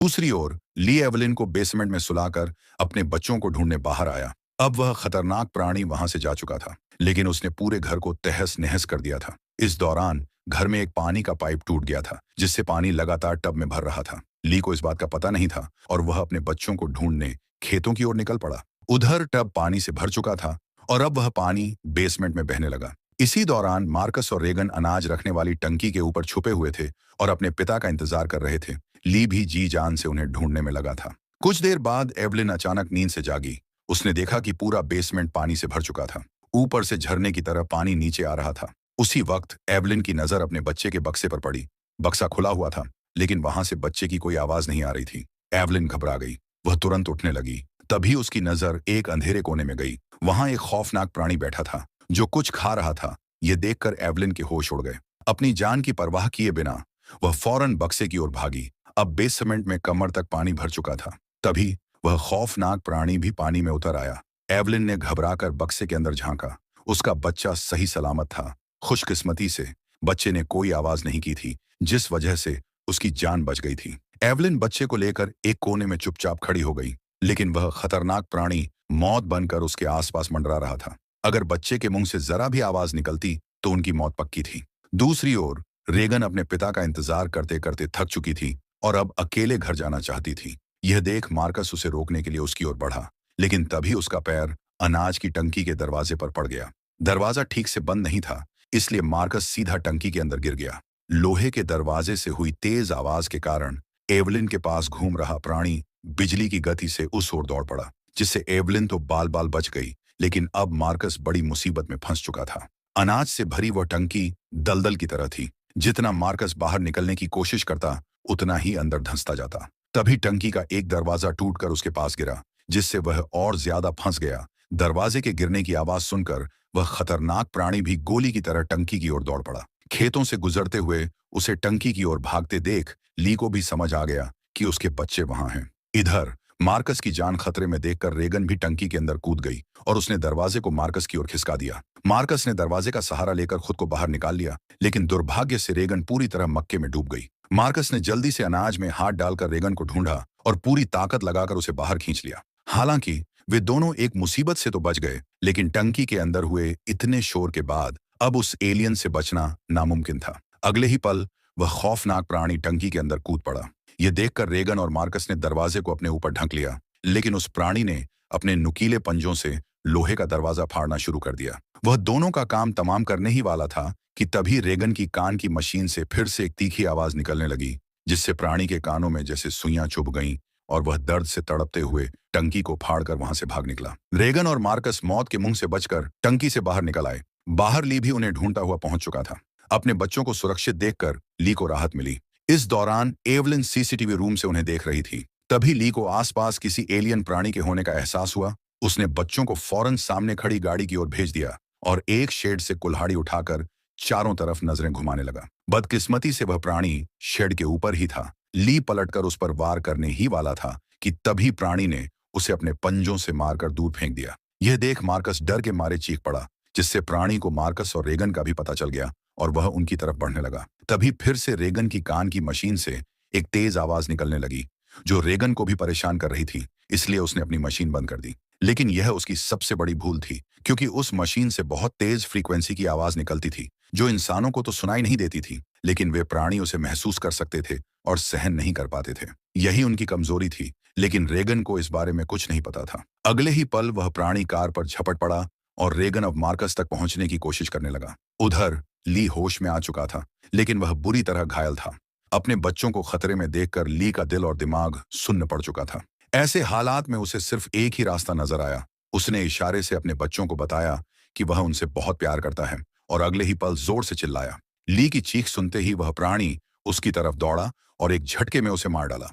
दूसरी ओर ली एवलिन को बेसमेंट में सुलाकर अपने बच्चों को ढूंढने बाहर आया। अब वह खतरनाक प्राणी वहां से जा चुका था, लेकिन उसने पूरे घर को तहस नहस कर दिया था। इस दौरान घर में एक पानी का पाइप टूट गया था, जिससे पानी लगातार टब में भर रहा था। ली को इस बात का पता नहीं था और वह अपने बच्चों को ढूंढने खेतों की ओर निकल पड़ा। उधर टब पानी से भर चुका था और अब वह पानी बेसमेंट में बहने लगा। इसी दौरान मार्कस और रेगन अनाज रखने वाली टंकी के ऊपर छुपे हुए थे और अपने पिता का इंतजार कर रहे थे। ली भी जी जान से उन्हें ढूंढने में लगा था। कुछ देर बाद एवलिन अचानक नींद से जागी। उसने देखा कि पूरा बेसमेंट पानी से भर चुका था। ऊपर से झरने की तरह पानी नीचे आ रहा था। उसी वक्त एवलिन की नजर अपने बच्चे के बक्से पर पड़ी। बक्सा खुला हुआ था, लेकिन वहां से बच्चे की कोई आवाज नहीं आ रही थी। एवलिन घबरा गई। वह तुरंत उठने लगी। तभी उसकी नजर एक अंधेरे कोने में गई। वहां एक खौफनाक प्राणी बैठा था, जो कुछ खा रहा था। यह देखकर एवलिन के होश उड़ गए। अपनी जान की परवाह किए बिना वह फौरन बक्से की ओर भागी। अब बेसमेंट में कमर तक पानी भर चुका था। तभी वह खौफनाक प्राणी भी पानी में उतर आया। एवलिन ने घबराकर बक्से के अंदर झांका। उसका बच्चा सही सलामत था। खुशकिस्मती से बच्चे ने कोई आवाज नहीं की थी, जिस वजह से उसकी जान बच गई थी। एवलिन बच्चे को लेकर एक कोने में चुपचाप खड़ी हो गई, लेकिन वह खतरनाक प्राणी मौत बनकर उसके आसपास मंडरा रहा था। अगर बच्चे के मुंह से जरा भी आवाज निकलती तो उनकी मौत पक्की थी। दूसरी ओर रेगन अपने पिता का इंतजार करते करते थक चुकी थी और अब अकेले घर जाना चाहती थी। यह देख मार्कस उसे रोकने के लिए उसकी ओर बढ़ा, लेकिन तभी उसका पैर अनाज की टंकी के दरवाजे पर पड़ गया। दरवाजा ठीक से बंद नहीं था, इसलिए मार्कस सीधा टंकी के अंदर गिर गया। लोहे के दरवाजे से हुई तेज आवाज के कारण एवलिन के पास घूम रहा प्राणी बिजली की गति से उस ओर दौड़ पड़ा, जिससे एवलिन तो बाल बाल बच गई, लेकिन अब मार्कस बड़ी मुसीबत में फंस चुका था। अनाज से भरी वह टंकी दलदल की तरह थी। जितना मार्कस बाहर निकलने की कोशिश करता, उतना ही अंदर धंसता जाता। तभी टंकी का एक दरवाजा टूटकर उसके पास गिरा, जिससे वह और ज्यादा फंस गया। दरवाजे के गिरने की आवाज सुनकर वह खतरनाक प्राणी भी गोली की तरह टंकी की ओर दौड़ पड़ा। खेतों से गुजरते हुए उसे टंकी की ओर भागते देख ली को भी समझ आ गया कि उसके बच्चे वहां हैं। इधर मार्कस की जान खतरे में देखकर रेगन भी टंकी के अंदर कूद गई और उसने दरवाजे को मार्कस की ओर खिसका दिया। मार्कस ने दरवाजे का सहारा लेकर खुद को बाहर निकाल लिया, लेकिन दुर्भाग्य से रेगन पूरी तरह मक्के में डूब गई। मार्कस ने जल्दी से अनाज में हाथ डालकर रेगन को ढूंढा और पूरी ताकत लगाकर उसे बाहर खींच लिया। हालांकि वे दोनों एक मुसीबत से तो बच गए, लेकिन टंकी के अंदर हुए इतने शोर के बाद अब उस एलियन से बचना नामुमकिन था। अगले ही पल वह खौफनाक प्राणी टंकी के अंदर कूद पड़ा। यह देखकर रेगन और मार्कस ने दरवाजे को अपने ऊपर ढक लिया, लेकिन उस प्राणी ने अपने नुकीले पंजों से लोहे का दरवाजा फाड़ना शुरू कर दिया। वह दोनों का काम तमाम करने ही वाला था कि तभी रेगन की कान की मशीन से फिर से एक तीखी आवाज निकलने लगी, जिससे प्राणी के कानों में जैसे सुइयां चुभ गईं और वह दर्द से तड़पते हुए टंकी को फाड़कर वहां से भाग निकला। रेगन और मार्कस मौत के मुंह से बचकर टंकी से बाहर निकल आए। बाहर ली भी उन्हें ढूंढता हुआ पहुंच चुका था। अपने बच्चों को सुरक्षित देखकर ली को राहत मिली। इस दौरान एवलिन सीसीटीवी रूम से उन्हें देख रही थी। तभी ली को आसपास किसी एलियन प्राणी के होने का एहसास हुआ। उसने बच्चों को फौरन सामने खड़ी गाड़ी की ओर भेज दिया और एक शेड से कुल्हाड़ी उठाकर चारों तरफ नजरें घुमाने लगा। बदकिस्मती से वह प्राणी शेड के ऊपर ही था। ली पलटकर उस पर वार करने ही वाला था कि तभी प्राणी ने उसे अपने पंजों से मारकर दूर फेंक दिया। यह देख मार्कस डर के मारे चीख पड़ा, जिससे प्राणी को मार्कस और रेगन का भी पता चल गया और वह उनकी तरफ बढ़ने लगा। तभी फिर से रेगन की कान की मशीन से एक तेज आवाज निकलने लगी, जो रेगन को भी परेशान कर रही थी। इसलिए उसने अपनी मशीन बंद कर दी। लेकिन यह उसकी सबसे बड़ी भूल थी, क्योंकि उस मशीन से बहुत तेज फ्रीक्वेंसी की आवाज निकलती थी, जो इंसानों को तो सुनाई नहीं देती थी, लेकिन वे प्राणी उसे महसूस कर सकते थे और सहन नहीं कर पाते थे। यही उनकी कमजोरी थी, लेकिन रेगन को इस बारे में कुछ नहीं पता था। अगले ही पल वह प्राणी कार पर झपट पड़ा और रेगन अब मार्कस तक पहुंचने की कोशिश करने लगा। उधर ली होश में आ चुका था, लेकिन वह बुरी तरह घायल था। अपने बच्चों को खतरे में देखकर ली का दिल और दिमाग सुन्न पड़ चुका था। ऐसे हालात में उसे सिर्फ एक ही रास्ता नजर आया। उसने इशारे से अपने बच्चों को बताया कि वह उनसे बहुत प्यार करता है और अगले ही पल जोर से चिल्लाया। ली की चीख सुनते ही वह प्राणी उसकी तरफ दौड़ा और एक झटके में उसे मार डाला।